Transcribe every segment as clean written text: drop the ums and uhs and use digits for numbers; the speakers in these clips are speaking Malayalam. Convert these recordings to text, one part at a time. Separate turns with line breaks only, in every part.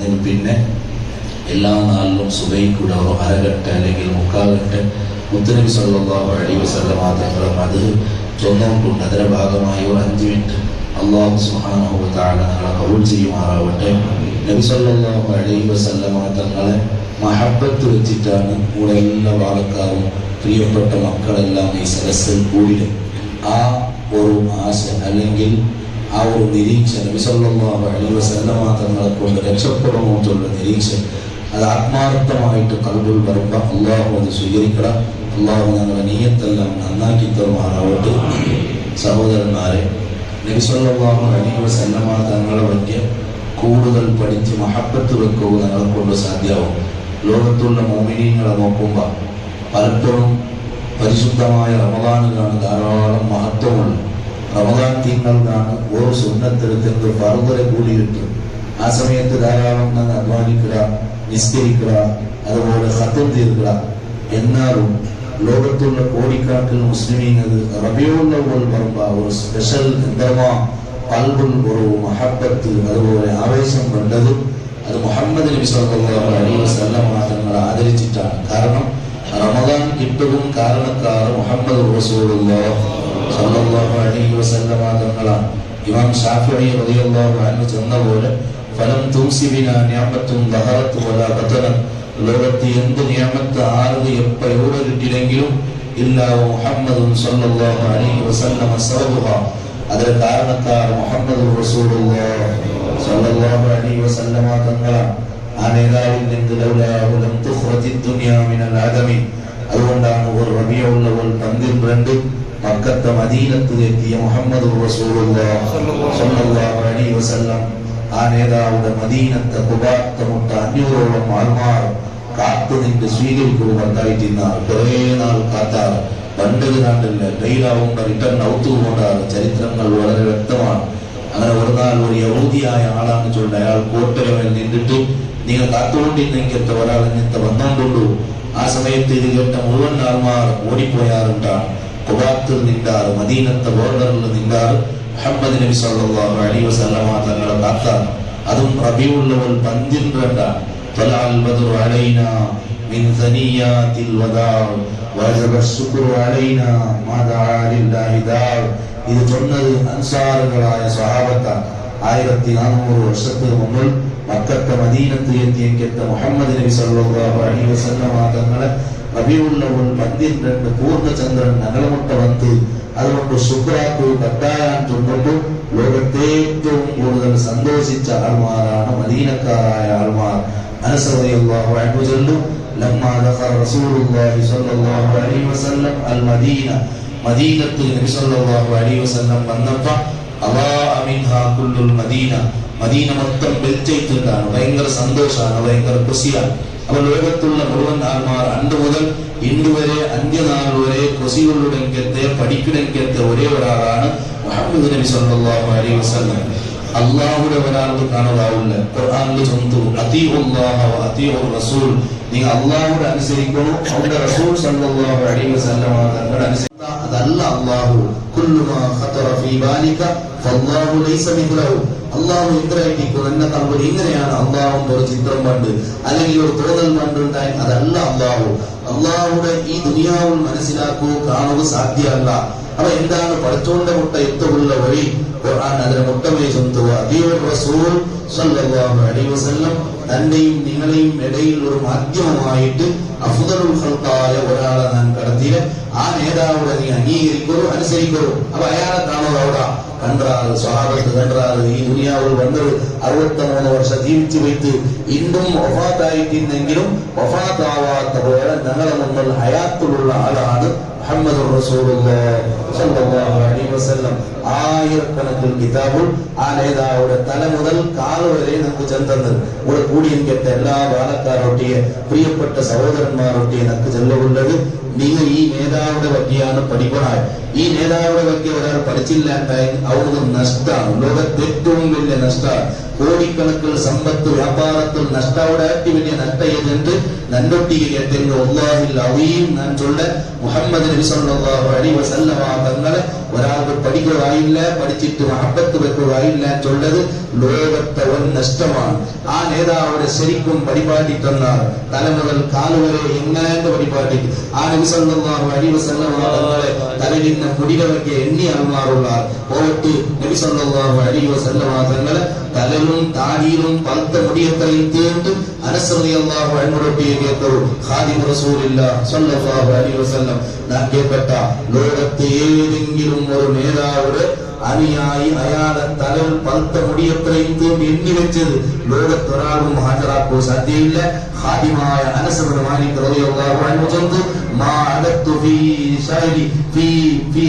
എന്നതിൽ പിന്നെ എല്ലാ നാളിലും സുബഹിക്കൂടെ ഒരു അരഘട്ട അല്ലെങ്കിൽ മുക്കാഘട്ട മുത്തുനബി സല്ലല്ലാഹു അലൈഹി വസല്ലം തങ്ങളുടെ മദ്ഹ് ചൊന്നുകൊണ്ടുണ്ട്. അതിന്റെ ഭാഗമായി ഒരു 5 മിനിറ്റ് അല്ലാഹു സുബ്ഹാനഹു വ തആല നമ്മളെ കബൂൽ ചെയ്യുമാറാവട്ടെ. നബി സല്ലല്ലാഹു അലൈഹി വസല്ലം തങ്ങളെ മഹബത്ത് വെച്ചിട്ടാണ് ഇവിടെ എല്ലാ ഭാഗക്കാരും പ്രിയപ്പെട്ട മക്കളെല്ലാം ഈ സദസ്സിൽ കൂടിയത്. ആ ഒരു ആശ അല്ലെങ്കിൽ ആ ഒരു നിരീക്ഷ നബി സല്ലല്ലാഹു അലൈഹി വസല്ലം തങ്ങളെ കൊണ്ട് രക്ഷപ്പെടുമെന്നുള്ള നിരീക്ഷ അത് ആത്മാർത്ഥമായിട്ട് ഖൽബിൽ വരുമ്പോൾ അല്ലാഹു അത് സ്വീകരിക്കണം. അല്ലാഹു ഞങ്ങളുടെ നിയ്യത്തെല്ലാം നന്നാക്കി തരുമാറാവട്ടെ. സഹോദരന്മാരെ, നബി സല്ലല്ലാഹു അലൈഹി വസല്ലം തങ്ങളെ പറ്റി കൂടുതൽ പഠിച്ച് മഹബത്ത് വെക്കുക ഞങ്ങളെ കൊണ്ട് സാധ്യമാവും. ലോകത്തുള്ള മോമിനീങ്ങളെ നോക്കുമ്പോൾ പലപ്പോഴും പരിശുദ്ധമായ റമദാനിലാണ് ധാരാളം മഹത്വമുള്ളത്. റമദാൻ തിങ്കളിലാണ് ഓരോ സുന്നത്തെടുത്ത് ഫർദറെ കൂടി കിട്ടും. ആ സമയത്ത് ധാരാളം ഞങ്ങൾ അധ്വാനിക്കുക, നിസ്കരിക്കുക, അതുപോലെ ഖത്ം തീർക്കുക. എന്നാലും ലോകത്തുള്ള കോടിക്കണക്കിന് മുസ്ലിമീങ്ങൾ റബീഉൽ അവ്വൽ പറയുമ്പോൾ ഒരു സ്പെഷ്യൽ എന്തമാ ഖൽബുൽ ഒരു മഹബത്ത്, അതുപോലെ ആവേശം കണ്ടത് അത് മുഹമ്മദ് നബി സല്ലല്ലാഹു അലൈഹി വസല്ലം തങ്ങളെ ആദരിച്ചിട്ടാണ്. കാരണം റമദാൻ കിട്ടവും കാരണക്കാർ മുഹമ്മദ് റസൂലുള്ളാഹി സല്ലല്ലാഹു അലൈഹി വസല്ലം തങ്ങളാണ്. ഇമാം ശാഫിഈ റളിയല്ലാഹു അൻഹു ചെന്ന പോലെ ഫലം തുംസി ബിനാ നിഅമത്തുൻ ദഹറത് വലാ ബതന, ലോകത്ത് എന്ത് നിഅമത്ത് ആർക്ക് എപ്പോൾ എവിടെ കിട്ടിയില്ലെങ്കിലും ഇല്ലാ മുഹമ്മദുൻ സല്ലല്ലാഹു അലൈഹി വസല്ലം സറബുഹ, അതിന് കാരണക്കാർ മുഹമ്മദ് റസൂലുള്ളാഹി സല്ലല്ലാഹു അലൈഹി വസല്ലം തങ്ങളാണ്. ആ നേതാവിൽ നിന്ന് ലൗലാഹു ലം തുഖ്റജി ദുനിയാ മിനൽ അദമി. അതുകൊണ്ടാണ് ഒരു റബീഉൽ അവ്വൽ 12 മക്കത്തെ മദീനത്ത് എത്തിയ മുഹമ്മദ് റസൂലുള്ളാഹി സല്ലല്ലാഹു അലൈഹി വസല്ലം ആ നേതാവുടെ മദീനത്തെ കുബാത്തെ മുട്ട 500ഓളം ആൾമാർ കാത്തു നിന്ന് സ്വീകരിക്കുവാനായിട്ടിരുന്നാണ്. കുറേ നാൾ കാത്താറ്. പണ്ട് നാട്ടില്ല ഡെയിലാവുണ്ട റിട്ടേൺ ഔത്തുകൊണ്ടാണ്. ചരിത്രങ്ങൾ വളരെ വ്യക്തമാണ്. അങ്ങനെ ഒരു നാൾ ഒരു യഹൂദിയായ ആളാണ് ചൊല്ല, അയാൾ കോട്ടലമേൽ നിന്നിട്ട് നിങ്ങൾ കാത്തുകൊണ്ടിരുന്നെങ്കിൽ ഒരാൾ ഇങ്ങനത്തെ വന്നോണ്ടുള്ളൂ. ആ സമയത്ത് ഇത് കേട്ട മുഴുവൻ ആൾമാർ ഓടിപ്പോയാറുണ്ടാണ്. കുബാത്തിൽ നിന്നാറ്, മദീനത്തെ ബോർഡറിൽ നിന്നാറ് മുഹമ്മദ് നബി സല്ലല്ലാഹു അലൈഹി വസല്ലം തങ്ങളെ കാത്താണ്. അതും റബീഉൽ അവ്വൽ 12 തലഅൽ ബദ്റു അലൈനാ മിൻ സനിയാതിൽ വദാ വജബ ശുക്റു അലൈനാ മാദാ ലില്ലാഹി ദാ. ഇത് ചൊന്നത് അൻസാറുകളായ സ്വഹാബത്താണ്. 1400 വർഷത്തിന് മുമ്പ് മക്കത്തെ മദീനത്ത് എത്തിയ മുഹമ്മദ് നബി സല്ലല്ലാഹു അലൈഹി വസല്ലം തങ്ങളെ റബീഉൽ അവ്വൽ 12 പൂർണ്ണചന്ദ്രൻ നഗരമുട്ട വന്ന് അതുകൊണ്ട് ശുക്രാക്കു കട്ടായാൻ ചൊന്നിട്ടു ലോകത്തെ ഏറ്റവും കൂടുതൽ സന്തോഷിച്ച ആൾമാരാണ് മദീനക്കാരായ ആൾമാർ. അനസ് റളിയല്ലാഹു അൻഹു ചൊല്ലും, ലമ്മാ ദഖല റസൂലുള്ളാഹി സ്വല്ലല്ലാഹു അലൈഹി വസല്ലം അൽ മദീന, മദീനത്തിൽ നബി സല്ലല്ലാഹു അലൈഹി വസല്ലം വന്നപ്പോൾ അളാഅ മിൻഹാ കുല്ലുൽ മദീന, മദീന മൊത്തം വെളിച്ചെയ്ത്തിട്ടാണ്. ഭയങ്കര സന്തോഷമാണ്, ഭയങ്കര ഖുശിയാണ്. അപ്പൊ ലോകത്തുള്ള മുഴുവൻ ആൾമാർ അന്ന് മുതൽ ഇന്ന് വരെ അന്ത്യനാൾ വരെ ഖുശികളുടെ പഠിക്കണമെങ്കിൽ ഒരേ ഒരാളാണ് മുഹമ്മദ് നബി സല്ലല്ലാഹു അലൈഹി വസല്ലം. അല്ലാഹുവിനെ ഒരാൾക്ക് കാണാതാവില്ല. ഖുർആനിൽ ചൊല്ലുന്നു, അതീഉല്ലാഹ വ അതീഉർ റസൂൽ, നിങ്ങൾ അല്ലാഹുവിനെ അനുസരിക്കണം, അവരുടെ റസൂൽ സല്ലല്ലാഹു അലൈഹി വസല്ലം തങ്ങളെ അനുസരിക്കണം. അതല്ല അല്ലാഹു കുല്ലു മാ ഖതറ ഫീ ബാലിക ഫല്ലാഹു ലൈസ മിഥ്ലഹു. അല്ലാഹു ഇന്ദ്രയിട്ടിരിക്കുന്നു എന്ന കൽബിൽ ഇങ്ങനെയാണ് അല്ലാഹുവിന്റെ ഒരു ചിത്രം കണ്ട് അല്ലെങ്കിൽ ഒരു തോന്നൽ കണ്ടുണ്ടായി. അതല്ല അല്ലാഹു. അല്ലാഹുടെ ഈ ദുനിയാവിൽ മനസ്സിലാക്കുക കാണുക സാധ്യമല്ല. അപ്പൊ എന്താണ് പടച്ചോന്റെ മുട്ട യുദ്ധമുള്ള വഴി? ഖുർആൻ അതിനെ മുട്ടമേ ചൊല്ലുക, അദീഉർ റസൂൽ സല്ലല്ലാഹു അലൈഹി വസല്ലം. തന്റെയും നിങ്ങളെയും ഇടയിൽ ഒരു മാധ്യമമായിട്ട് അഫ്ദലുൽ ഖൽഖായ ഒരാളെ ഞാൻ കടത്തിയ ആ നേതാവിടെ നീ അംഗീകരിക്കൂ, അനുസരിക്കൂ. അപ്പൊ അയാളെ കാണുക അവിടെ കണ്ടാറ് സ്വഹാബത്ത് കണ്ടാറ്. ഈ ദുനിയാവിൽ വന്നത് 63 വർഷം ജീവിച്ചു പോയിട്ട് ഇന്നും വഫാത്തായിട്ടിരുന്നെങ്കിലും വഫാത്താവാത്ത പോലെ ഞങ്ങളെ മുന്നിൽ ഹയാത്തിലുള്ള ആളാണ് മുഹമ്മദ് റസൂലുള്ളാഹി സ്വല്ലല്ലാഹു അലൈഹി വസല്ലം. ആയിരക്കണക്കിന് കിതാബുൽ ആ നേതാവുടെ തല മുതൽ കാല് വരെ നമുക്ക് ചെന്നത് ഇവിടെ കൂടിയെങ്കിൽ എല്ലാ ബാലക്കാരൊട്ടിയെ പ്രിയപ്പെട്ട സഹോദരന്മാരൊട്ടിയെ നമുക്ക് ചെല്ലുള്ളത്. നിങ്ങൾ ഈ നേതാവുടെ പറ്റിയാണ് പഠിക്കണത്. ഈ നേതാവുടെ പറ്റി ഒരാൾ പഠിച്ചില്ലാണ്ടായി അവർക്ക് നഷ്ടമാണ്, ലോകത്ത് ഏറ്റവും വലിയ നഷ്ടമാണ്. കോടിക്കണക്കിന് സമ്പത്ത് വ്യാപാരത്തിൽ നഷ്ടവിടെ വലിയ നഷ്ടയെന്ന് നന്നൊട്ടിക്ക് കേട്ടെങ്കിൽ അല്ലാഹിൽ അദീം ഞാൻ ചൊല്ല മുഹമ്മദ് നബി സല്ലല്ലാഹു അലൈഹി വസല്ലം തങ്ങളെ ഒരാൾക്ക് പഠിക്കുകയില്ല, പഠിച്ചിട്ട് മഹബത്ത് വെക്കുകയില്ല ചൊല്ലത് ലോകത്തെ വൻ നഷ്ടമാണ്. ആ നേതാവിടെ ശരിക്കും പരിപാടി തന്നാൽ തലമുതൽ കാലുവരെ എങ്ങനെ പരിപാടി ആ നബി സല്ലല്ലാഹു അലൈഹി വസല്ലം തലയിന്ന് മുടികളൊക്കെ എണ്ണി അറുമാറുള്ള പോയിട്ട് നബി സല്ലല്ലാഹു അലൈഹി വസല്ലം തങ്ങളെ തലയിലും താടിയിലും പഴുത്ത മുടിയത്രയും തീർത്ത് അനസ് റളിയല്ലാഹു അൻഹു കേട്ടു ഖാദിം റസൂലുള്ളാഹി സ്വല്ലല്ലാഹു അലൈഹി വസല്ലം നാം കേട്ട ലോകത്തെ ഏതെങ്കിലും ഒരു നേതാവിടെ അനുയായി അയാളെ തലയിൽ പഴുത്ത മുടിയത്രയും തീർന്ന് എണ്ണി വെച്ചത് ലോകത്തൊരാളും ഹാജരാക്കോ സാധ്യമില്ല. ഖാദിമായ അനസ് ഇബ്നു മാലിക് റളിയല്ലാഹു അൻഹു ചൊല്ലുന്നു മാ അദത്തു ഫീ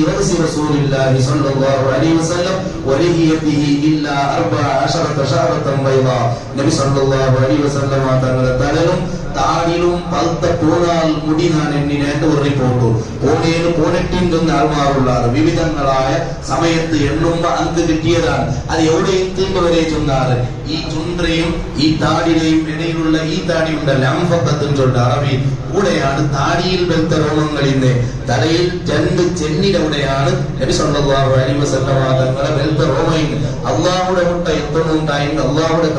റഅസി റസൂലില്ലാഹി സ്വല്ലല്ലാഹു അലൈഹി വസല്ലം വലഹിയതിഹി ഇല്ലാ 14 ശഅറതൻ ബൈദാ. നബി സ്വല്ലല്ലാഹു അലൈഹി വസല്ലം തങ്ങളുടെ തലയിലും താടിയിലും പഴുത്ത പൂണാൽ മുടി ഞാൻ എണ്ണിനേട്ട് ഒരു റിപ്പോർട്ടു പോണേന് പോനെട്ടിന്റെ ആൾമാറുള്ള വിവിധങ്ങളായ സമയത്ത് എണ്ണുമ്പോ അന്ത് കിട്ടിയതാണ്. അത് എവിടെ എത്തുന്നവരെ ചൊന്നാറ് ഈ ചുണ്ടയും ഈ താടിയുടെയും ഇടയിലുള്ള ഈ താടി ഉണ്ടല്ലോ അംഫത്തും ചൊല്ല അറബി കൂടെയാണ് താടിയിൽ വെളുത്ത രോമങ്ങളിന്ന് തലയിൽ 2 ചെന്നിലൂടെയാണ് നബി സല്ലല്ലാഹു അലൈഹി വസല്ലം തങ്ങളെ വെളുത്ത രോമയിന്ന് അള്ളാഹുടെ മുട്ട എത്തുന്നുണ്ടായി അള്ളാഹുടെ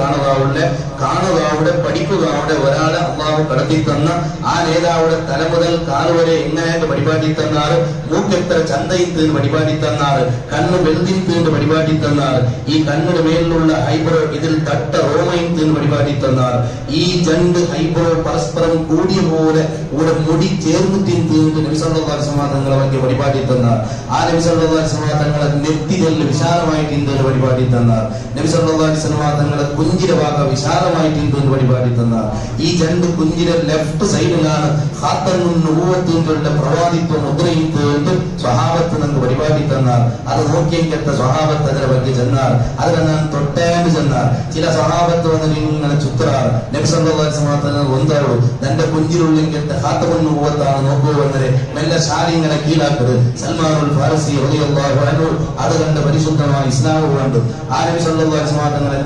കാണുകാവുടെ പഠിക്കുകയുടെ ഒരാളെ അള്ളാഹു കടത്തി തന്ന ആ നേതാവുടെ തല മുതൽ കാലുവരെ എങ്ങനെയൊക്കെ പരിപാടി തന്നാറ് മൂക്കെത്ര ചന്തയിത്ത് പരിപാടി തന്നാറ് കണ്ണ് വെളുതിത്ത് പരിപാടി തന്നാറ് ഈ കണ്ണിന് മേലിലുള്ള ഹൈബ്രോ ഇതിൽ തട്ട റോമയിത്ത് പരിപാടി തന്നാറ് ഈ 2 ഹൈബ്രോ പരസ്പരം കൂടിയ പോലെ ഇവിടെ മുടി ചേർന്ന് തിന്ന് നബി സല്ലല്ലാഹു അലൈഹി വസല്ലം തങ്ങളെ വലിയ പരിപാടി തന്നാർ. ആ നബി സല്ലല്ലാഹു അലൈഹി വസല്ലം തങ്ങളെ നെറ്റികളിൽ വിശാലമായിട്ട് ഇന്ത്യയിൽ പരിപാടി തന്നാർ. നബി സല്ലല്ലാഹു അലൈഹി വസല്ലം തങ്ങളെ കുഞ്ചിര ഭാഗ വിശാലമായിട്ട് ഇന്ത്യയിൽ പരിപാടി തന്നാർ. ഈ 2 കുഞ്ചിര ലെഫ്റ്റ് സൈഡിലാണ് ഖാത്തമുൻ നുബുവത്തിന്റെ പ്രവാദിത്വ മുദ്രയിട്ട് സ്വഹാബത്ത് നമുക്ക് പരിപാടി തന്നാർ. അത് നോക്കിയെങ്കിലത്തെ സ്വഹാബത്ത് അതിനെ വലിയ ചെന്നാർ. അതിനെ ഞാൻ തൊട്ടേന്ന് ചെന്നാർ. ചില സ്വഹാബത്ത് വന്ന് ഇങ്ങനെ ചുത്തറാർ നബി സല്ലല്ലാഹു അലൈഹി വസല്ലം തങ്ങൾ ഒന്നാളൂ തന്റെ കുഞ്ചിലുള്ളിൽ ഖാത്തമുൻ നുബുവത്താണ് നോക്കുക വന്നരെ മെല്ലെ ശാലിങ്ങളെ കീഴാക്കത് സൽമാനുൽ ഫാരിസി റളിയല്ലാഹു അൻഹു അത് കണ്ട് പരിശുദ്ധമായ ഇസ്ലാം കണ്ടു. ആ നബി സല്ലല്ലാഹു അലൈഹി വസല്ലം തങ്ങളുടെ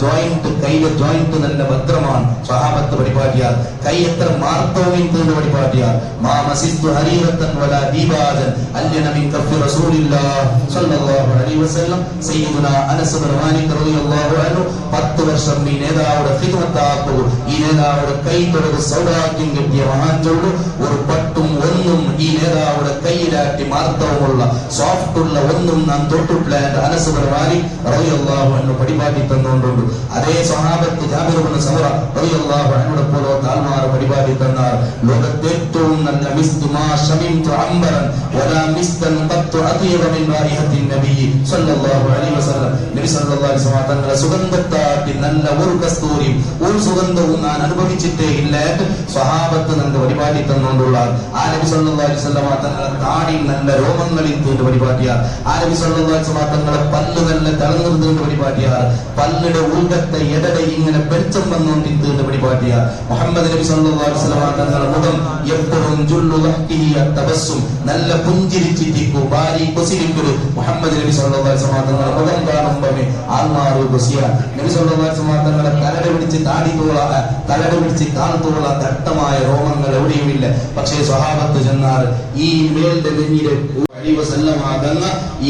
കൈയുടെ ജോയിന്റ് നല്ല ഭദ്രമാണ്. സ്വഹാബത്ത് പരിപാടിയാൽ കൈ എത്ര മാർത്തവും പരിപാടിയാൽ മാ മസിസ്തു ഹരീറത്തൻ വലാ ദീബാദൻ അല്ലന മിൻ കഫി റസൂലില്ലാഹി സ്വല്ലല്ലാഹു അലൈഹി വസല്ലം സയ്യിദുനാ അനസ് ഇബ്നു മാലിക് റളിയല്ലാഹു അൻഹു 10 വർഷം ഈ നേതാവുടെ ഖിദ്മത്താക്കു ഈ നേതാവുടെ കൈ തൊടുക സൗഭാഗ്യം കിട്ടിയ മഹാൻ ചൊല്ലു ഒരു പട്ടും ഒന്നും ഈ നേതാവുടെ കൈയിലാട്ടി മാർത്തവുമുള്ള സോഫ്റ്റുള്ള ഒന്നും നാം തൊട്ടിട്ടില്ല എന്ന് അനസ് ഇബ്നു മാലിക് റളിയല്ലാഹു അൻഹു പരിപാടി തന്നുകൊണ്ടുണ്ട്. അതേ സ്വഹാബത്ത് ജാബിർ ഇബ്നു സമുറ റളിയല്ലാഹു അൻഹുടെ പോലെ താൽമാർ പരിപാടി തന്നാർ. ലോകത്തെ ഏറ്റവും നല്ല മിസ്തു മാ ശമിംതു അംബറൻ വലാ മിസ്തൻ ഖത്തു അത്യബ മിൻ റായിഹത്തിൻ നബി സ്വല്ലല്ലാഹു അലൈഹി വസല്ലം. നബി സല്ലല്ലാഹു അലൈഹി വസല്ലം തങ്ങളുടെ സുഗന്ധത്താട്ടി നല്ല ഒരു കസ്തൂരിയും ഒരു സുഗന്ധവും ഞാൻ അനുഭവിച്ചിട്ടേ ഇല്ല എന്ന് സ്വഹാബത്ത് നമുക്ക് പരിപാടി തന്നുകൊണ്ടുള്ള ആ നബി സല്ലല്ലാഹു അലൈഹി വസല്ലം തങ്ങളുടെ താടി നല്ല രോമങ്ങളിൽ തീർന്ന് പരിപാടിയാർ. ആ നബി സല്ലല്ലാഹു അലൈഹി വസല്ലം തങ്ങളുടെ പല്ല് നല്ല തളർന്നിരുന്ന് പരിപാടിയാർ. പല്ലിയുടെ ഉൾഗത്തെ എടടെ ഇങ്ങനെ വെളിച്ചം വന്നുകൊണ്ടിരുന്ന് പരിപാടിയാർ. മുഹമ്മദ് നബി സല്ലല്ലാഹു അലൈഹി വസല്ലം തങ്ങളുടെ മുഖം എപ്പോഴും ജുല്ലു ലഹ്തിഹി അത്തബസ്സും നല്ല പുഞ്ചിരിച്ചിരിക്കു ഭാരി കൊസിരിക്കു മുഹമ്മദ് നബി സല്ലല്ലാഹു അലൈഹി വസല്ലം തങ്ങളുടെ മുഖം കാണുമ്പോൾ ആൾമാറു കൊസിയ നബി സല്ലല്ലാഹു അലൈഹി വസല്ലം തങ്ങളുടെ തലട് പിടിച്ച് തലട് പിടിച്ച് കാൽത്തോള ദട്ടമായ രോമങ്ങൾ എവിടെയുമില്ല. പക്ഷേ സ്വഹാബത്ത് ചെന്നാൽ ഈ മേലിന്റെ നെഞ്ഞിലെ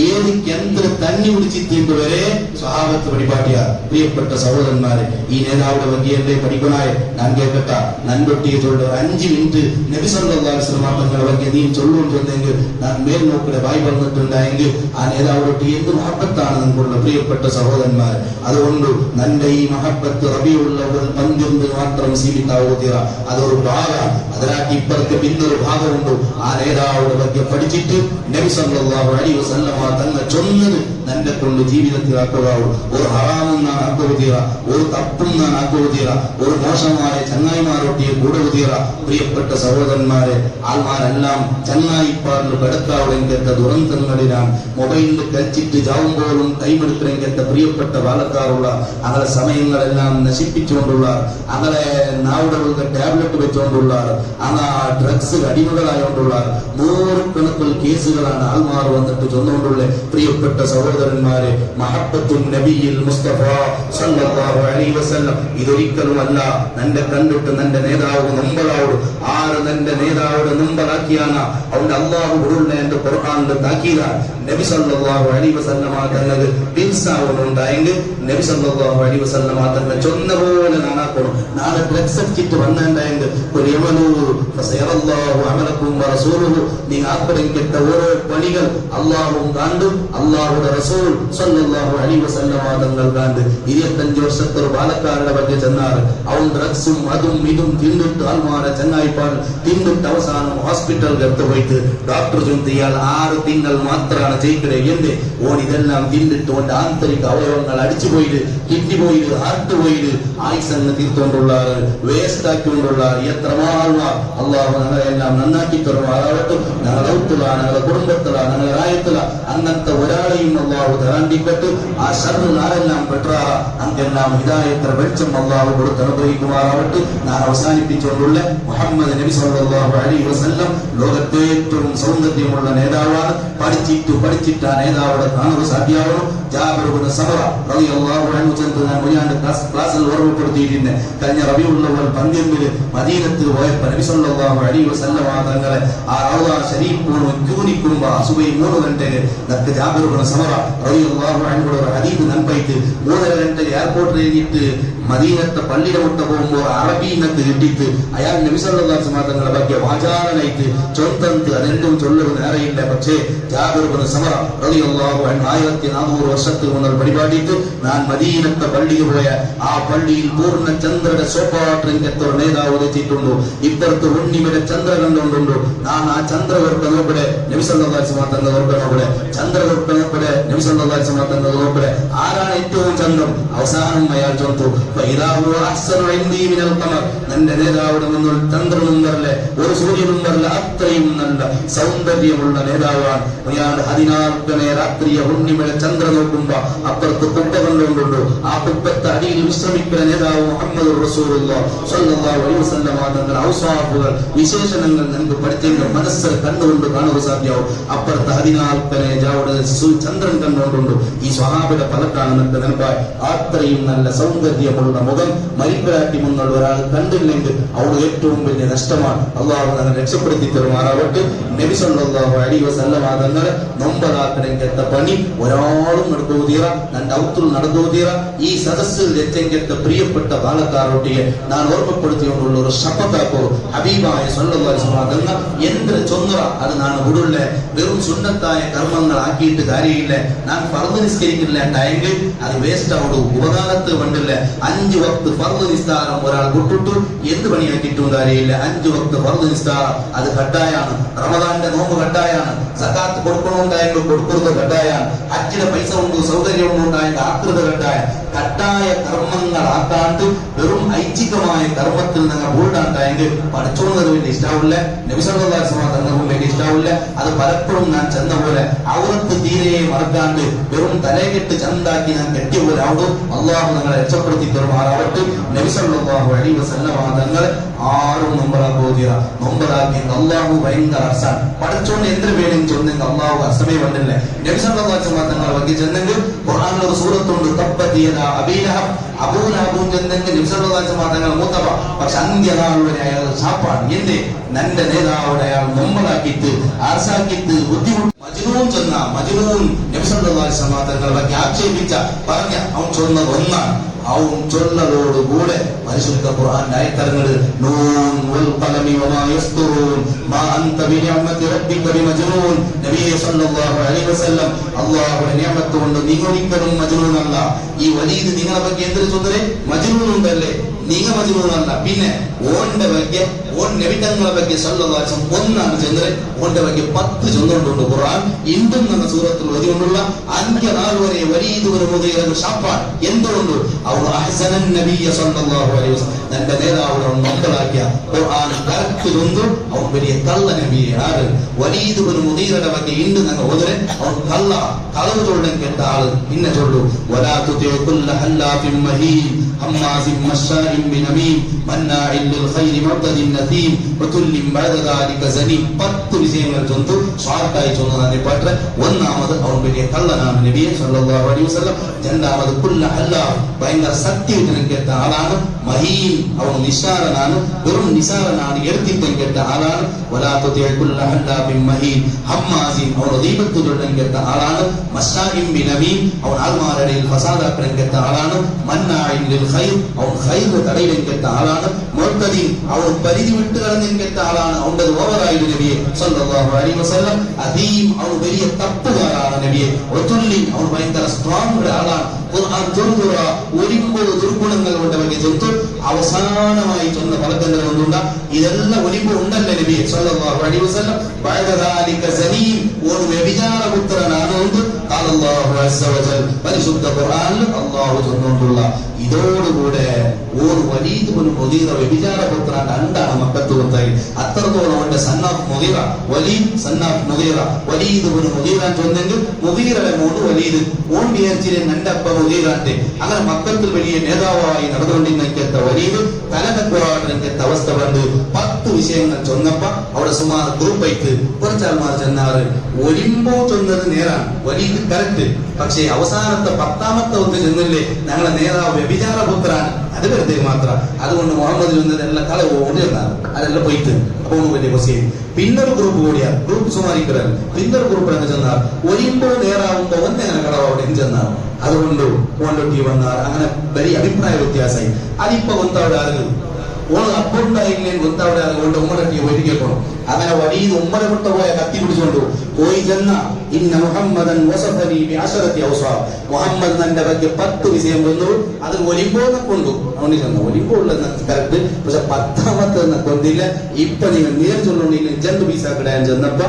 ഏത് കേന്ദ്ര തന്നി പിടിച്ചിട്ടുണ്ട് വരെ സ്വഹാബത്ത് പരിപാടിയാ. പ്രിയപ്പെട്ട സഹോദരന്മാരെ, ഈ നേതാവുടെ വകയല്ലേ പഠിക്കണായ ഞാൻ കേൾക്കട്ട നൻപൊട്ടിയെ ചൊല്ലു 5 മിനിറ്റ് നബി സല്ലല്ലാഹു അലൈഹി വസല്ലം തങ്ങളുടെ വകയ നീ ചൊല്ലുണ്ടെങ്കിൽ ഞാൻ മേൽ നോക്കിടെ വായി പറഞ്ഞിട്ടുണ്ടായെങ്കിൽ ആ നേതാവോട്ട് എന്ത് മഹബത്താണ് നിങ്ങൾക്കുള്ള പ്രിയപ്പെട്ട സഹോദരന്മാർ. അതുകൊണ്ട് നന്റെ ഈ മഹബത്ത് റബിയുള്ള 15 മാത്രം സീമിതാവൂതിറ അതൊരു ഭാഗം. അതിനാക്കി ഇപ്പുറത്ത് പിന്നൊരു ഭാഗമുണ്ട്. ആ നേതാവുടെ വകയ പഠിച്ചിട്ട് നബി സല്ലല്ലാഹു അലൈഹി വസല്ലം തങ്ങൾ ചൊന്നത് നന്റെ കൊണ്ട് ജീവിതത്തിൽ ആക്കുകയാവും. ഒരു ഹറാമും നാൻ ആക്കുവതീറ, ഒരു തപ്പും നാൻ ആക്കുവതീറ, ഒരു മോശമായ ചങ്ങായിമാരൊട്ടിയെ കൂടുവതീറ. പ്രിയപ്പെട്ട സഹോദരന്മാരെ, ആൾമാരെല്ലാം ചങ്ങായിപ്പാറിൽ കിടക്കാവുടെങ്കത്തെ ദുരന്തങ്ങളിലാണ് മൊബൈലിൽ കളിച്ചിട്ട് ചാവുമ്പോഴും കൈമെടുക്കലെങ്കത്തെ പ്രിയപ്പെട്ട ബാലക്കാറുള്ള അങ്ങനെ സമയങ്ങളെല്ലാം നശിപ്പിച്ചുകൊണ്ടുള്ള അങ്ങനെ നാവുകളുടെ ടാബ്ലറ്റ് വെച്ചുകൊണ്ടുള്ള ഡ്രഗ്സ് അടിമകളായോണ്ടുള്ള നൂറുകണക്കിൽ കേസുകളാണ് ആൾമാർ വന്നിട്ട് ചൊന്നുകൊണ്ടുള്ള പ്രിയപ്പെട്ട സഹോദരന്മാരെ, മഹബ്ബത്തുൻ നബിയിൽ മുസ്തഫ സല്ലല്ലാഹു അലൈഹി വസല്ലം ഇതൊരിക്കലുമല്ല നിന്റെ കണ്ടിട്ട് നിന്റെ നേതാവ് നമ്പലാവോട് ആര് നിന്റെ നേതാവിടെ നമ്പലാക്കിയാണ് അവന്റെ അള്ളാഹു കൊടുള്ള എന്റെ ഖുർആനിൽ താക്കീത നബി സല്ലല്ലാഹു അലൈഹി വസല്ലം തങ്ങൾ പിൽസാവുന്നുണ്ടായെങ്കിൽ നബി സല്ലല്ലാഹു അലൈഹി വസല്ലം തങ്ങൾ ചൊന്ന പോലെ നാണാക്കണം. നാളെ ഡ്രഗ്സ് അടിച്ചിട്ട് വന്നിട്ടുണ്ടായെങ്കിൽ നീ ആഗ്രഹിക്കട്ട ഓരോ പണികൾ അള്ളാഹും കണ്ടു അള്ളാഹുടെ റസൂൽ സല്ലല്ലാഹു അലൈഹി വസല്ലം തങ്ങൾ കണ്ട് 25 വർഷത്തെ ഒരു ബാലക്കാരുടെ ಬಗ್ಗೆ ചെന്നാറ് അവൻ ഡ്രഗ്സും അതും ഇതും തിന്നിട്ട് ആൾമാരെ ചങ്ങായിപ്പാട് തിന്നിട്ട് അവസാനം ഹോസ്പിറ്റലിൽ എടുത്തു പോയിട്ട് ഡോക്ടർ ചൊന്ത് ഇയാൾ 6 തിങ്കൾ മാത്രമാണ് ജയിക്കണേ എന്ത് ഓൻ ഇതെല്ലാം തിന്നിട്ട് ഓന്റെ ആന്തരിക അവയവങ്ങൾ അടിച്ചു പോയിട്ട് കിഡ്നി പോയിട്ട് ഹാർട്ട് പോയിട്ട് ആയുസങ്ങ് തീർത്തുകൊണ്ടുള്ള വേസ്റ്റ് ആക്കിക്കൊണ്ടുള്ള എത്രമാൾമാർ അള്ളാഹു ഞങ്ങളെല്ലാം നന്നാക്കി തരുമാറാവട്ടെ. ഞങ്ങളുടെ ഔത്തുള്ള ഞങ്ങളുടെ കുടുംബത്തില ഞങ്ങളുടെ രായത്തില അങ്ങനത്തെ ഒരാളെയും അള്ളാഹു തരാണ്ടിപ്പെട്ട് ആ ശർറിൽ ആരെല്ലാം പെട്ടാറ അങ്കെല്ലാം ഹിദായത്ര വെളിച്ചം അള്ളാഹു കൊടുത്ത് അനുഗ്രഹിക്കുമാറാവട്ടെ. ഞാൻ അവസാനിപ്പിച്ചുകൊണ്ടുള്ള മുഹമ്മദ് നബി സല്ലല്ലാഹു അലൈഹി വസല്ലം ലോകത്തെ ഏറ്റവും സൗന്ദര്യമുള്ള നേതാവാണ്. പഠിച്ചിട്ട് ആ നേതാവിടെ കാണുക സാധ്യമാവണം. ജാബിർ ഇബ്നു സമറ റളിയല്ലാഹു അൻഹു ചെന്ന് ഞാൻ മുയാണ്ട് ക്ലാസ്സിൽ ഓർമ്മപ്പെടുത്തിയിട്ടുണ്ട്. കഴിഞ്ഞ റബീഉൽ അവ്വൽ 12 മദീനത്തിൽ പോയപ്പോൾ നബി സല്ലല്ലാഹു അലൈഹി വസല്ലം തങ്ങളെ ആ റൗള ശരീഫ് ക്യൂനിക്കുമ്പോ സുബൈ 3 ഗಂಟೆಗೆ നക്ക് ജാബിർ ഇബ്നു സമറ റളിയല്ലാഹു അൻഹു ഒരു ഹദീസ് നൻപൈത്ത് 3 ഗಂಟೆಗೆ എയർപോർട്ടിൽ എത്തിയിട്ട് മദീനത്തെ പള്ളിയുടെ മുട്ട പോകുമ്പോൾ അറബീനത്ത് കിട്ടിയിട്ട് അയാൾ നബി സല്ലല്ലാഹു അലൈഹി വസല്ലം തങ്ങളെ ಬಗ್ಗೆ വാചാലനായിട്ട് ചൊന്തന്ത് അതെന്തും ചൊല്ലുക നേരെയില്ല. പക്ഷേ ജാബിർ ഇബ്നു സമറ റളിയല്ലാഹു അൻഹു 1400 വർഷത്തിൽ മുതൽ പരിപാടിയിട്ട് ഞാൻ മദീനത്തെ പള്ളിയിൽ പോയ ആ പള്ളിയിൽ പൂർണ്ണ ചന്ദ്രയുടെ സോപ്പാട്രിങ്കത്തെ നേതാവ് വെച്ചിട്ടുണ്ടോ ഇപ്പുറത്ത് ഉണ്ണിമയുടെ ചന്ദ്ര കണ്ടുകൊണ്ടുണ്ടോ ഞാൻ ആ ചന്ദ്രകർക്ക് നോക്കടെ നബി സല്ലല്ലാഹു അലൈഹി വസല്ലം തങ്ങൾ നോക്കടെ ചന്ദ്രകർക്ക് നോക്കടെ നബി സല്ലല്ലാഹു അലൈഹി വസല്ലം തങ്ങൾ നോക്കടെ ആരാണ് ഏറ്റവും ചന്ദ്രം അവസാനം അയാൾ ചൊന്തു നിന്റെ നേതാവിടെ നിന്നും ചന്ദ്രനും വരലെ ഒരു സൂര്യനും വരലെ അത്രയും നല്ല സൗന്ദര്യമുള്ള നേതാവാണ്. അയാൾ 14 രാത്രിയെ ഉണ്ണിമഴ ചന്ദ്ര നോക്കുമ്പോ അപ്പുറത്ത് കുപ്പ കണ്ടുകൊണ്ടുണ്ടോ ആ കുപ്പത്തെ അടിയിൽ വിശ്രമിക്കുന്ന നേതാവ് മുഹമ്മദ് റസൂലുള്ളാഹി സ്വല്ലല്ലാഹു അലൈഹി വസല്ലം തങ്ങളുടെ ഔസാഫുകൾ വിശേഷണങ്ങൾ നിങ്ങൾക്ക് പഠിച്ചെങ്കിൽ മനസ്സിൽ കണ്ടുകൊണ്ട് കാണുക സാധ്യമാവും. അപ്പുറത്ത് 14 ചന്ദ്രൻ കണ്ടുകൊണ്ടുണ്ടോ ഈ സ്വഹാബിയുടെ ഫലത്താണ് നിങ്ങൾക്ക് നെനപ്പായി അത്രയും നല്ല സൗന്ദര്യമുള്ള മുഖം മരിപ്പരാറ്റി മുന്നുള്ള ഒരാൾ കണ്ടില്ലെങ്കിൽ അവിടെ ഏറ്റവും വലിയ നഷ്ടമാണ്. അള്ളാഹു തന്നെ രക്ഷപ്പെടുത്തി തരുമാറാവട്ടെ. നബി സല്ലല്ലാഹു അലൈഹി വസല്ലം തങ്ങളെ നൊമ്പതാക്കണെങ്കത്തെ പണി ഒരാളും നടത്തുകീറ ನನ್ನ ಔತುಲ್ ನಡೆದುವುದೀರ ಈ ಸದಸ್ಯರು ಹೆಚ್ಚೆಂಗೆತ್ತ ಪ್ರಿಯಪಟ್ಟ ಬಾಲಕಾರೊಟ್ಟಿಗೆ ನಾನು ಓರ್ಮപ്പെടുത്തിയുള്ള ഒരു ശപഥാക്കോ ഹബീബായ സല്ലല്ലാഹു അലൈഹി വസല്ലം എന്ത് ചൊന്നറ അത് ನಾನು വിടുള്ളേ വെറും സുന്നത്തായ കർമ്മങ്ങൾ ആക്കിയിട്ട് കാര്യമില്ല. ഞാൻ ഫർദ് നിസ്കരിക്കില്ല ഉണ്ടായെങ്കിൽ അത് വേസ്റ്റ് ആവുള്ളൂ. ഉപകാരത്ത് കണ്ടില്ല 5 വക്ത് ഫർദ് നിസ്കാരം ഒരാൾ വിട്ടിട്ടു എന്ത് പണിയാക്കിയിട്ടും കാര്യമില്ല. 5 വക്ത് ഫർദ് നിസ്കാരം അത് കട്ടായാണ്. റമദാന്റെ നോമ്പ് കട്ടായാണ്. സകാത്ത് കൊടുക്കണമെന്നായെങ്കിൽ കൊടുക്കുന്നത് കട്ടായാണ്. ഹജ്ജിന്റെ പൈസ കൊണ്ട് സൗകര്യം ഉണ്ടായെങ്കിൽ ആകൃത കട്ടായ കർമ്മങ്ങളാക്കാണ്ട് വെറും ഐച്ഛികമായ കർമ്മത്തിൽ നിങ്ങൾ ഭൂണ്ടാണ്ടായെങ്കിൽ പഠിച്ചോന്നതിന് വേണ്ടി ഇഷ്ടാവില്ല. നബി സല്ലല്ലാഹു അലൈഹി വസല്ലം തങ്ങൾക്കും വേണ്ടി ഇഷ്ടാവില്ല. അത് പലപ്പോഴും ഞാൻ ചെന്ന പോലെ ഔറത്ത് തീരെ മറക്കാണ്ട് വെറും തലകെട്ട് ചന്താക്കി ഞാൻ കെട്ടിയ പോലെ ആവുന്നു. അള്ളാഹു നിങ്ങളെ രക്ഷപ്പെടുത്തി തരുമാറാവട്ടെ. നബി സല്ലല്ലാഹു അലൈഹി വസല്ലം തങ്ങളെ ആരും നൊമ്പറാക്കി അള്ളാഹു ഭയങ്കര അർസാണ്. പഠിച്ചോണ്ട് എന്തൊരു പേരും ചൊന്നെങ്കിൽ അള്ളാഹു അസമേ വന്നില്ലേ. നബി സല്ലല്ലാഹു അലൈഹി വസല്ലം തങ്ങളെ ಬಗ್ಗೆ ചെന്നെങ്കിൽ ഖുർആനിൽ ഒരു സൂറത്തുണ്ട് തബ്ബത് യദാ അബീ ലഹബ് അബൂലഹബും ചെന്നെങ്കിൽ നബി സല്ലല്ലാഹു അലൈഹി വസല്ലം തങ്ങൾ മൂത്തവ. പക്ഷെ അന്ത്യനാൾ വരെ അയാൾ ശാപ്പാണ്. എന്റെ നന്റെ നേതാവിടെ അയാൾ നൊമ്പറാക്കിയിട്ട് അർസാക്കിയിട്ട് ബുദ്ധിമുട്ട് മജ്നൂൻ ചെന്ന മജ്നൂൻ നബി സല്ലല്ലാഹു അലൈഹി വസല്ലം തങ്ങളെ ಬಗ್ಗೆ ആക്ഷേപിച്ച പറഞ്ഞ അവൻ ചൊന്നത് ഒന്നാണ്. അവൻ ചൊല്ലതോടുകൂടെ പരിശുദ്ധ ഖുർആൻ ആയത്തരങ്ങൾ നൂൻ വൽ ഖലമി വമാ യസ്തുറൂൻ മാ അൻത ബിനിഅമതി റബ്ബിക ബിമജ്നൂൻ. നബിയെ സല്ലല്ലാഹു അലൈഹി വസല്ലം അല്ലാഹുവിന്റെ നിഅമത്ത് കൊണ്ട് നിങ്ങളൊരിക്കലും മജ്നൂൻ അല്ല. ഈ വലീദ് നിങ്ങളെ ಬಗ್ಗೆ എന്തൊരു ചൊന്നരെ മജ്നൂൻ ഉണ്ടല്ലേ, നിങ്ങൾ മജ്നൂൻ അല്ല. പിന്നെ ഓന്റെ ಬಗ್ಗೆ ഓൻ നബി തങ്ങളെ ಬಗ್ಗೆ സല്ലല്ലാഹു അലൈഹി വസല്ലം ഒന്നാണ് ചൊന്നരെ. ഓന്റെ ಬಗ್ಗೆ 10 ചൊന്നുകൊണ്ടുണ്ട് ഖുർആൻ. ഇന്തും എന്ന സൂറത്തിൽ വരികൊണ്ടുള്ള അന്ത്യനാൾ വരെ വലീദ് ഒരു മുതൽ ഷാപ്പാൻ എന്തുകൊണ്ട് അവർ അഹ്സനൻ നബിയ സല്ലല്ലാഹു അലൈഹി വസല്ലം തന്റെ നേതാവിടെ നൊമ്പലാക്കിയ ഖുർആൻ കറക്റ്റ് ചൊന്നു. അവൻ വലിയ കള്ള നബിയെ ആര് വലീദ് ഒരു മുദീറയുടെ ಬಗ್ಗೆ ഇന്ന് ഞങ്ങൾ ഓതരെ അവൻ കളവ് ചൊല്ലാൻ കേട്ട ആള് പിന്നെ ചൊല്ലു വലാ തുതി കുല്ല ഹല്ലാഫിൻ മഹീൻ ഹമ്മാസിൻ മശ്ശാഇ ബിനമീം മന്നാഇൻ ലിൽ ഖൈരി മുഅ്തദിൻ നസീം വതുല്ലിൻ ബഅദ ദാലിക സനീം. 10 വിഷയങ്ങൾ ചൊന്നു ഷാർട്ടായി ചൊന്നതാണ് പാട്ട്. ഒന്നാമത് അവൻ വലിയ കള്ളനാണ് നബിയെ സല്ലല്ലാഹു അലൈഹി വസല്ലം. രണ്ടാമത് കുല്ല ഹല്ലാഫ് ഭയങ്കര സത്യത്തിന് കേട്ട ആളാണ്. മഹീൻ അവൻ നിസാരനാണ്, വെറും നിസാരനാണ്, എടുത്തിട്ടും കേട്ട ആളാണ്. വലാ തുതിഅ കുല്ല ഹല്ലാഫിൻ മഹീൻ ഹമ്മാസിൻ അവൻ ഗീബത്തുடன் കേട്ട ആളാണ്. മശാഇൻ ബിനമീം അവൻ ആൾമാരുടെ ഫസാദാക്കൻ കേട്ട ആളാണ്. മന്നാഇൻ ലിൽ ഖൈർ അവൻ ഖൈർ തടയിലും കേട്ട ആളാണ്. മുഅ്തദിൻ അവൻ പരിധി വിട്ട് കടന്നും കേട്ട ആളാണ്. അവന്റെ ഓവറായി നബിയെ സല്ലല്ലാഹു അലൈഹി വസല്ലം. അദീം അവൻ വലിയ തപ്പുകാരാണ് നബിയെ. വതുല്ലിൻ അവൻ ഭയങ്കര സ്ട്രോങ് ആളാണ്. ഖുർആൻ തുർദുറ ഒലിമ്പുകൾ ദുർഗുണങ്ങൾ കൊണ്ട് അവർക്ക് ചൊന്നു അവസാനമായി ചൊന്ന ഫലത്തിന്റെ ഒന്നുണ്ട്. ഇതെല്ലാം ഒലിമ്പ് ഉണ്ടല്ലേ നബിയെ സല്ലല്ലാഹു അലൈഹി വസല്ലം. ബഅദ ദാലിക സനീം ഒരു വ്യഭിചാര പുത്രനാണ് ഉണ്ട്. അല്ലാഹു അസ്സ വജൽ പരിശുദ്ധ ഖുർആനിൽ അല്ലാഹു ചൊന്നുകൊണ്ടുള്ള ഇതോടുകൂടെ ഒരു വലീദ് ഇബ്നു മുഗീറ വ്യഭിചാര പുത്രൻ രണ്ടാണ് മക്കത്ത് വന്നായി. അത്രത്തോളം അവന്റെ സന്നാഫ് മുഗീറ വലീദ് സന്നാഫ് മുഗീറ വലീദ് ഇബ്നു മുഗീറ ചൊന്നെങ്കിൽ മുഗീറയുടെ മോട് വലീദ് ഓൻ വിചാരിച്ചില്ലേ എന്റെ അപ്പ മുഗീറാന്റെ. അങ്ങനെ മക്കത്തിൽ വലിയ നേതാവായി നടന്നുകൊണ്ടിരിക്കുന്ന വലീദ് തലകെട്ട അവസ്ഥ കണ്ട് 10 വിഷയങ്ങൾ ചൊന്നപ്പ അവിടെ സുമാർ ഗ്രൂപ്പായിട്ട് കുറച്ചാൾമാർ ചെന്നാറ് ഒലിമ്പോ ചൊന്നത് നേരാണ്, വലീദ് കറക്റ്റ്. പക്ഷേ അവസാനത്തെ 10ാമത്തെ ഒന്ന് ചെന്നില്ലേ ഞങ്ങളെ നേതാവ് വ്യഭിചാര പുത്രാണ്, അത് വെറുതെ മാത്രം. അതുകൊണ്ട് മുഹമ്മദ് ചെന്നതെല്ലാം കള ഓടിയെന്നാണ്, അതെല്ലാം പോയിട്ട് അപ്പൊ വലിയ കൊസ്യം. പിന്നൊരു ഗ്രൂപ്പ് കൂടിയാൽ ഗ്രൂപ്പ് സുമാരിക്കലാണ്. പിന്നൊരു ഗ്രൂപ്പ് എന്ന് ചെന്നാൽ ഒലിമ്പോ നേരാവുമ്പോ ഒന്നേങ്ങനെ കളവവിടെ ചെന്നാണ്. അതുകൊണ്ട് ഓണ്ടൊട്ടി വന്നാൽ അങ്ങനെ വലിയ അഭിപ്രായ വ്യത്യാസമായി. അതിപ്പോ കൊന്തവിടെ ആളുകൾ ഓള് അപ്പുണ്ടായില്ലേ കൊന്തവിടെ ആളുകൊണ്ട് ഉമ്മറട്ടി ഒരിക്കൽക്കണം. അങ്ങനെ വലീദ് ഉമ്മര വിട്ട പോയ കത്തി പിടിച്ചുകൊണ്ടു പോയി ചെന്ന ഇന്ന മുഹമ്മദൻ വസഫനി ബിഅശറതി ഔസാഫ് മുഹമ്മദ് നന്റെ ಬಗ್ಗೆ 10 വിഷയം വന്നു. അതിൽ ഒലിമ്പോനെ കൊണ്ടു അവന് ചെന്നു. ഒലിമ്പോ ഉള്ളതെന്ന് കറക്റ്റ്, പക്ഷെ 10ാമത്തെ കൊണ്ടില്ല. ഇപ്പൊ നിങ്ങൾ നേർ ചൊല്ലുണ്ടെങ്കിൽ ജണ്ട് പീസാക്കിടാൻ ചെന്നപ്പ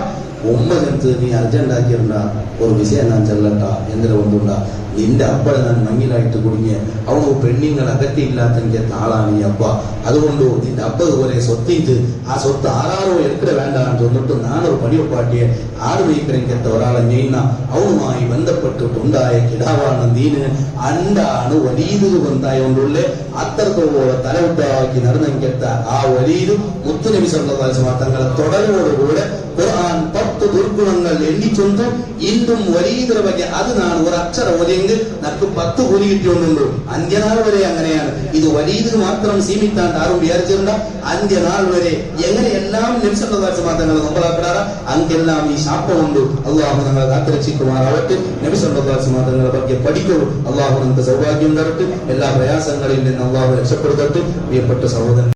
ഉമ്മ ചെന്ന് നീ അർജന്റാക്കിയിരുന്ന ഒരു വിഷയം ഞാൻ ചെല്ലട്ട എന്തിനു കൊണ്ടുണ്ട നിന്റെ അപ്പടെ ഞാൻ മങ്ങിലായിട്ട് കുടുങ്ങിയ അവന് പെണ്ണിങ്ങൾ അകറ്റിയില്ലാത്ത എനിക്ക് ആളാണ് ഈ അപ്പ. അതുകൊണ്ട് നിന്റെ അപ്പ പോലെ സ്വത്തിട്ട് ആ സ്വത്ത് ആരാറോ എടുക്കട വേണ്ടാന്ന് തോന്നിട്ട് നാനൊരു പടിയൊപ്പാട്ടിയെ ആട് വയ്ക്കലെത്ത ഒരാളെ ചെയ്യുന്ന അവനുമായി ബന്ധപ്പെട്ടിട്ടുണ്ടായ കിടാവാണ് നീന് അണ്ടാണ് വലീദ് കൊണ്ടായോണ്ടുള്ള അത്രത്തോളം തലവിട്ടാക്കി നടന്നെങ്കിലത്ത ആ വലീദ് മുത്തുനബി സല്ലല്ലാഹു അലൈഹി വസല്ലം തങ്ങളെ തുടരോടുകൂടെ ഖുർആൻ 10 ദുർഗുണങ്ങൾ എണ്ണിച്ചൊന്നു ഇന്നും വലീദിന്റെ ಬಗ್ಗೆ അത് നാണ് ഒരു അക്ഷരം ഒലിയെങ്കിൽ നമുക്ക് 10 കൂലി കിട്ടിയോണ്ടുണ്ടോ. അന്ത്യനാൾ വരെ അങ്ങനെയാണ്. ഇത് വലീദിന് മാത്രം സീമിത്താണ്ട് ആരും വിചാരിച്ചിട്ടുണ്ട. അന്ത്യനാൾ വരെ എങ്ങനെ എല്ലാം നബി സല്ലല്ലാഹു അലൈഹി വസല്ലം തങ്ങളെ നോക്കലാക്കടാറ അങ്കെല്ലാം ഈ ശാപമുണ്ട്. അള്ളാഹു നമ്മളെ കാത്തുരക്ഷിക്കുമാറാവട്ടെ. നബി സല്ലല്ലാഹു അലൈഹി വസല്ലം തങ്ങളെ ಬಗ್ಗೆ പഠിക്കൂ. അള്ളാഹു നമുക്ക് സൗഭാഗ്യം തരട്ടെ. എല്ലാ പ്രയാസങ്ങളിൽ നിന്ന് അള്ളാഹു രക്ഷപ്പെടുത്തട്ടെ. പ്രിയപ്പെട്ട സഹോദരൻ